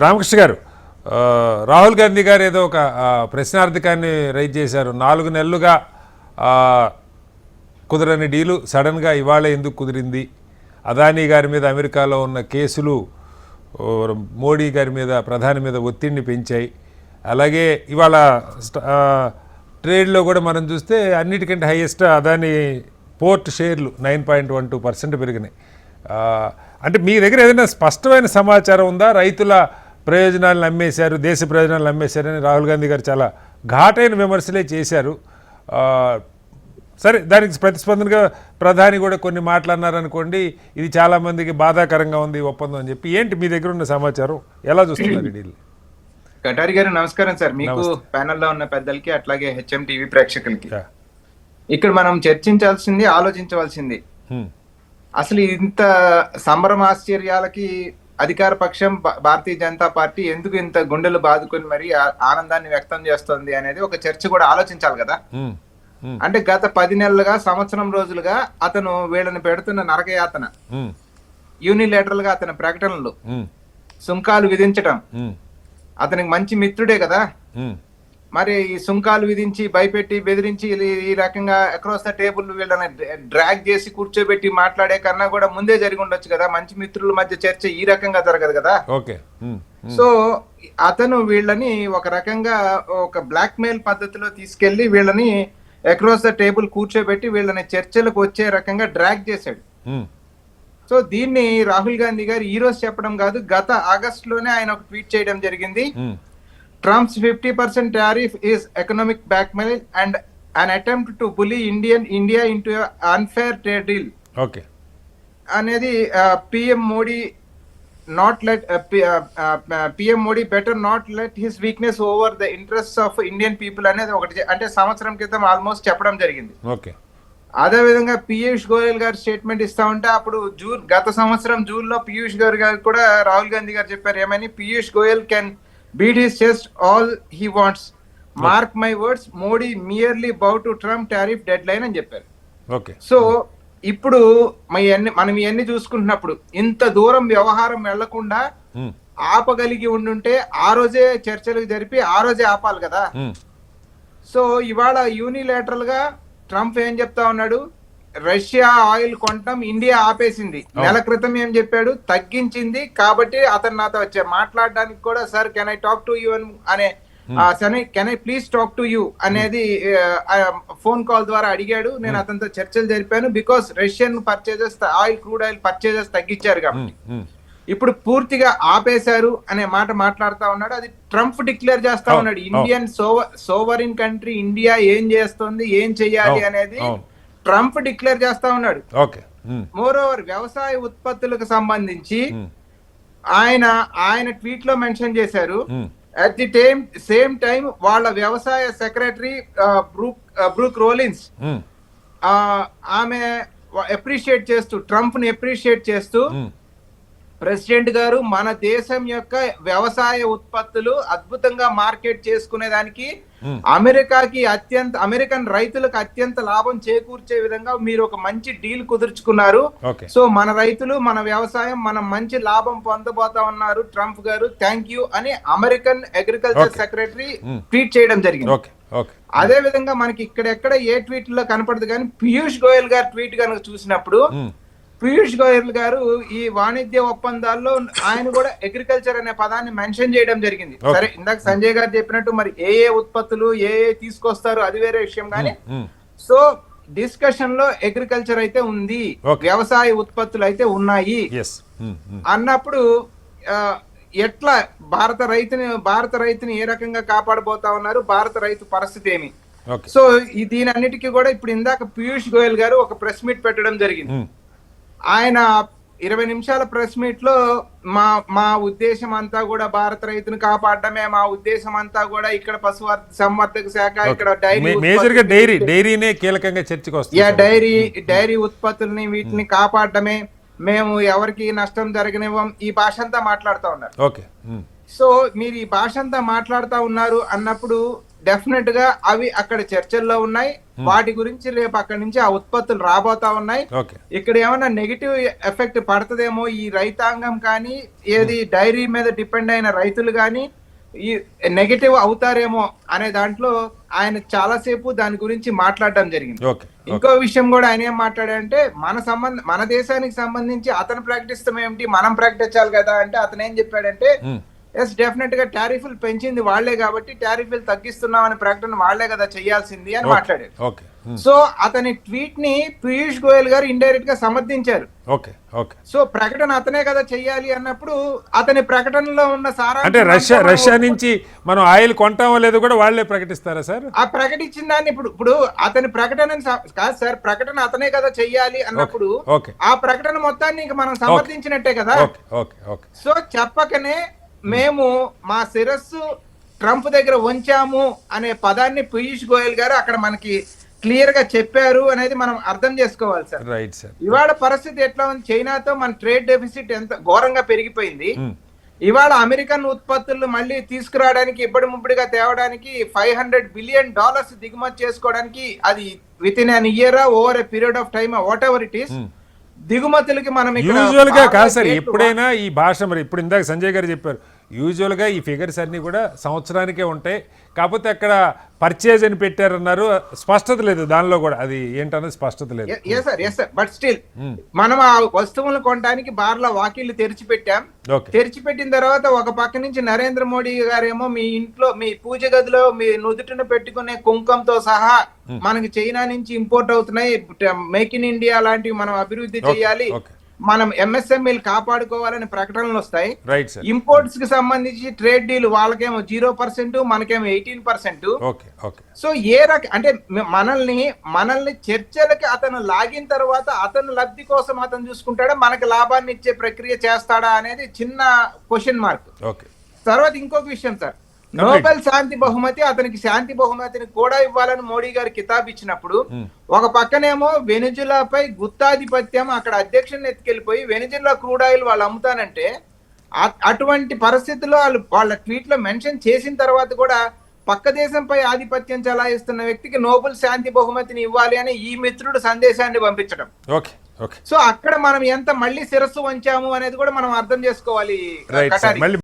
రామకృష్ణ గారు, రాహుల్ గాంధీ గారు ఏదో ఒక ప్రశ్నార్థకాన్ని రైజ్ చేశారు. 4 నెలలుగా కుదరని డీలు సడన్గా ఇవాళ ఎందుకు కుదిరింది? అదానీ గారి మీద అమెరికాలో ఉన్న కేసులు మోడీ గారి మీద, ప్రధాని మీద ఒత్తిడిని పెంచాయి. అలాగే ఇవాళ ట్రేడ్లో కూడా మనం చూస్తే అన్నిటికంటే హైయెస్ట్ అదానీ పోర్ట్ షేర్లు 9.12% పెరిగినాయి. అంటే మీ దగ్గర ఏదైనా స్పష్టమైన సమాచారం ఉందా? రైతుల ప్రయోజనాలను అమ్మేశారు, దేశ ప్రయోజనాలను అమ్మేశారని రాహుల్ గాంధీ గారు చాలా ఘాటైన విమర్శలే చేశారు. సరే, దానికి ప్రతిస్పందనగా ప్రధాని కూడా కొన్ని మాట్లాడినారనుకోండి, ఇది చాలామందికి బాధాకరంగా ఉంది ఈ ఒప్పందం అని చెప్పి. ఏంటి మీ దగ్గర ఉన్న సమాచారం? ఎలా చూస్తున్నారు డీల్? కటారి గారు నమస్కారం సార్. మీకు ప్యానెల్లో ఉన్న పెద్దలకి అట్లాగే హెచ్ఎం టీవీ ప్రేక్షకులకి. ఇక్కడ మనం చర్చించాల్సింది, ఆలోచించవలసింది, అసలు ఇంత సంభ్రమాశ్చర్యాలకి అధికార పక్షం భారతీయ జనతా పార్టీ ఎందుకు ఇంత గుండెలు బాదుకొని మరి ఆనందాన్ని వ్యక్తం చేస్తుంది అనేది ఒక చర్చ కూడా ఆలోచించాలి కదా. అంటే గత 10 నెలలుగా, సంవత్సరం రోజులుగా అతను వీళ్ళని పెడుతున్న నరకయాతన, యూనిలేటరల్ గా అతని ప్రకటనలు, సుంకాలు విధించటం, అతనికి మంచి మిత్రుడే కదా. మరి ఈ సుంకాలు విధించి, భయపెట్టి, బెదిరించి ఈ రకంగా అక్రాస్ ద టేబుల్ వీళ్ళని డ్రాగ్ చేసి కూర్చోబెట్టి మాట్లాడే కన్నా కూడా ముందే జరిగి ఉండొచ్చు కదా. మంచి మిత్రుల మధ్య చర్చ ఈ రకంగా జరగదు కదా. సో అతను వీళ్ళని ఒక రకంగా ఒక బ్లాక్ మెయిల్ పద్ధతిలో తీసుకెళ్లి వీళ్ళని అక్రాస్ ద టేబుల్ కూర్చోబెట్టి వీళ్ళని చర్చలకు వచ్చే రకంగా డ్రాగ్ చేశాడు. సో దీన్ని రాహుల్ గాంధీ గారు ఈ రోజు చెప్పడం కాదు, గత ఆగస్టులోనే ఆయన ఒక ట్వీట్ చేయడం జరిగింది. Trump's 50% tariff is economic blackmail and an attempt to bully India into an unfair trade deal. Okay. అనేది PM Modi PM Modi better not let his weakness over the interests of Indian people అనేది ఒకటి, అంటే సంవత్సరం క్రితం almost చెప్పడం జరిగింది. Okay. అదే విధంగా పీయూష్ గోయల్ గారు స్టేట్మెంట్ ఇస్తా ఉంటే అప్పుడు గత సంవత్సరం జూన్ లో పీయూష్ గోయల్ గారు కూడా రాహుల్ గాంధీ గారు చెప్పారు ఏమని, Piyush Goyal can beat his chest all he wants. Mark my words, Modi merely bow to Trump tariff deadline అని చెప్పారు. ఓకే. సో ఇప్పుడు మనం ఇవన్నీ చూసుకుంటున్నప్పుడు ఇంత దూరం వ్యవహారం వెళ్లకుండా ఆపగలిగి ఉండుంటే ఆ రోజే చర్చలు జరిపి ఆ రోజే ఆపాలి కదా. సో ఇవాళ యూనిలేటరల్ గా ట్రంప్ ఏం చెప్తా ఉన్నాడు, రష్యా ఆయిల్ కొనటం ఇండియా ఆపేసింది. నెల క్రితం ఏం చెప్పాడు, తగ్గించింది. కాబట్టి అతను నాతో వచ్చే మాట్లాడడానికి కూడా, sir can I talk to you అనే, can I please talk to you అనేది ఫోన్ కాల్ ద్వారా అడిగాడు. నేను అతనితో చర్చలు జరిపాను. Because Russian purchases, crude oil purchases తగ్గించారు కాబట్టి. ఇప్పుడు పూర్తిగా ఆపేశారు అనే మాట మాట్లాడుతా ఉన్నాడు. అది ట్రంప్ డిక్లేర్ చేస్తా ఉన్నాడు. ఇండియన్ సోవరిన్ కంట్రీ ఇండియా ఏం చేస్తుంది, ఏం చెయ్యాలి అనేది ట్రంప్ డిక్లేర్ చేస్తా ఉన్నాడు. మోర్ ఓవర్ వ్యవసాయ ఉత్పత్తులకు సంబంధించి ఆయన ట్వీట్ లో మెన్షన్ చేశారు. అట్ ది సేమ్ టైం వాళ్ళ వ్యవసాయ సెక్రటరీ బ్రూక్ రోలిన్స్ ఆమె అప్రిషియేట్ చేస్తూ, ట్రంప్ ని అప్రిషియేట్ చేస్తూ, ప్రెసిడెంట్ గారు మన దేశం యొక్క వ్యవసాయ ఉత్పత్తులు అద్భుతంగా మార్కెట్ చేసుకునేదానికి అమెరికన్ రైతులకు అత్యంత లాభం చేకూర్చే విధంగా మీరు ఒక మంచి డీల్ కుదుర్చుకున్నారు. సో మన రైతులు, మన వ్యవసాయం, మనం మంచి లాభం పొందబోతా ఉన్నారు ట్రంప్ గారు, థ్యాంక్ యూ అని అమెరికన్ అగ్రికల్చర్ సెక్రటరీ ట్వీట్ చేయడం జరిగింది. అదే విధంగా మనకి ఇక్కడెక్కడ ఏ ట్వీట్ లో కనపడదు, కానీ పీయూష్ గోయల్ గారు ట్వీట్ కనుక చూసినప్పుడు పీయూష్ గోయల్ గారు ఈ వాణిజ్య ఒప్పందాల్లో ఆయన కూడా అగ్రికల్చర్ అనే పదాన్ని మెన్షన్ చేయడం జరిగింది. సరే, ఇందాక సంజయ్ గారు చెప్పినట్టు మరి ఏ ఉత్పత్తులు ఏ తీసుకొస్తారు అది వేరే విషయం, కానీ సో డిస్కషన్ లో అగ్రికల్చర్ అయితే ఉంది, వ్యవసాయ ఉత్పత్తులు అయితే ఉన్నాయి అన్నప్పుడు ఎట్లా భారత రైతుని ఏ రకంగా కాపాడబోతా ఉన్నారు, భారత రైతు పరిస్థితి ఏమి? సో దీని అన్నిటికీ కూడా ఇప్పుడు ఇందాక పీయూష్ గోయల్ గారు ఒక ప్రెస్ మీట్ పెట్టడం జరిగింది. ఆయన 20 నిమిషాల ప్రెస్ మీట్ లో మా ఉద్దేశం అంతా కూడా భారత రైతును కాపాడటమే, మా ఉద్దేశం అంతా కూడా ఇక్కడ పశు సంవర్ధక శాఖ, ఇక్కడ డైరీనే కీలకంగా చర్చకు వస్తుంది, డైరీ ఉత్పత్తుల్ని వీటిని కాపాడటమే, మేము ఎవరికి నష్టం జరగనివ్వం, ఈ భాష అంతా మాట్లాడుతూ ఉన్నారు. సో మీరు ఈ భాష అంతా మాట్లాడుతూ ఉన్నారు అన్నప్పుడు డెఫినెట్ గా అవి అక్కడ చర్చల్లో ఉన్నాయి. వాటి గురించి రేపు అక్కడి నుంచి ఆ ఉత్పత్తులు రాబోతా ఉన్నాయి. ఓకే ఇక్కడ ఏమైనా నెగిటివ్ ఎఫెక్ట్ పడుతుందేమో ఈ రైతాంగం కానీ, ఏది డైరీ మీద డిపెండ్ అయిన రైతులు కానీ ఈ నెగిటివ్ అవుతారేమో అనే దాంట్లో ఆయన చాలాసేపు దాని గురించి మాట్లాడడం జరిగింది. ఓకే ఇంకో విషయం కూడా ఆయన ఏం మాట్లాడంటే మన దేశానికి సంబంధించి అతను ప్రకటిస్తాం ఏమిటి, మనం ప్రకటించాలి కదా అంటే అతను ఏం చెప్పాడంటే ఎస్ డెఫినెట్ గా టారిఫ్లు పెంచింది వాళ్లే కాబట్టి టారిఫ్లు తగ్గిస్తున్నాం అనే ప్రకటన వాళ్లే కదా చేయాల్సింది అని మాట్లాడారు. ఓకే సో అతని ట్వీట్ ని పీయూష్ గోయల్ గారు ఇండైరెక్ట్ గా సమర్థించారు. ఓకే ఓకే సో ప్రకటన అతనే కదా చెయ్యాలి అన్నప్పుడు అతని ప్రకటనలో ఉన్న సారా అంటే రష్యా నుంచి మనం ఆయిల్ కొంటామో లేదో కూడా వాళ్ళే ప్రకటిస్తారా సార్? ఆ ప్రకటించిన దాన్ని ఇప్పుడు అతని ప్రకటన కాదు సార్, ప్రకటన అతనే కదా చెయ్యాలి అన్నప్పుడు ఓకే ఆ ప్రకటన మొత్తాన్ని ఇంకా మనం సమర్థించినట్టే కదా. ఓకే ఓకే ఓకే సో చెప్పకనే మేము మా శిరస్సు ట్రంప్ దగ్గర ఉంచాము అనే పదాన్ని పీయూష్ గోయల్ గారు అక్కడ మనకి క్లియర్ గా చెప్పారు అనేది మనం అర్థం చేసుకోవాలి సార్. Right sir. ఇవాళ పరిస్థితి ఎట్లా ఉంది, చైనాతో మన ట్రేడ్ డెఫిసిట్ ఎంత ఘోరంగా పెరిగిపోయింది. ఇవాళ అమెరికన్ ఉత్పత్తులు మళ్ళీ తీసుకురావడానికి ఇబ్బడి ముబ్బడిగా తేవడానికి $500 బిలియన్ దిగుమతి చేసుకోవడానికి అది within an year over a period of time whatever it is దిగుమతులకి మనం యూజువల్ గా కాదు సార్, ఎప్పుడైనా ఈ భాష మరి ఇప్పుడు ఇందాక సంజయ్ గారు చెప్పారు యూజువల్ గా ఈ ఫిగర్స్ అన్ని కూడా సంవత్సరానికే ఉంటాయి. కాకపోతే అక్కడ పర్చేజ్ అని పెట్టారన్నారు, స్పష్టత లేదు దానిలో కూడా, అది ఏంటన్నది స్పష్టత లేదు. బట్ స్టిల్ మనం ఆ వస్తువులను కొనడానికి బార్ల వాకిళ్లు తెరిచిపెట్టాం. తెరిచిపెట్టిన తర్వాత ఒక పక్క నుంచి నరేంద్ర మోడీ గారేమో మీ ఇంట్లో మీ పూజ గదిలో మీ నుదుటిని పెట్టుకునే కుంకంతో సహా మనకి చైనా నుంచి ఇంపోర్ట్ అవుతున్నాయి, మేక్ ఇన్ ఇండియా లాంటివి మనం అభివృద్ధి చేయాలి, మనం ఎంఎస్ఎంఈలు కాపాడుకోవాలని ప్రకటనలు వస్తాయి. ఇంపోర్ట్స్ కి సంబంధించి ట్రేడ్ డీల్ వాళ్ళకేమో 0%, మనకేమో 18%. సో అంటే మనల్ని చర్చలకి అతను లాగిన తర్వాత అతను లబ్ధి కోసం అతను చూసుకుంటాడా, మనకి లాభాన్ని ఇచ్చే ప్రక్రియ చేస్తాడా అనేది చిన్న క్వశ్చన్ మార్క్. తర్వాత ఇంకొక విషయం సార్, నోబెల్ శాంతి బహుమతి అతనికి శాంతి బహుమతిని కూడా ఇవ్వాలని మోడీ గారు కితాబ్ ఇచ్చినప్పుడు ఒక పక్కనేమో వెనిజులాపై గుత్తాధిపత్యం అక్కడ అధ్యక్షుని ఎత్తుకెళ్లిపోయి వెనిజులా క్రూడ్ ఆయిల్ వాళ్ళు అమ్ముతానంటే అటువంటి పరిస్థితుల్లో వాళ్ళ ట్వీట్ లో మెన్షన్ చేసిన తర్వాత కూడా పక్క దేశంపై ఆధిపత్యం చలాయిస్తున్న వ్యక్తికి నోబెల్ శాంతి బహుమతిని ఇవ్వాలి అని ఈ మిత్రుడు సందేశాన్ని పంపించడం. సో అక్కడ మనం ఎంత మళ్ళీ శిరస్సు వంచాము అనేది కూడా మనం అర్థం చేసుకోవాలి.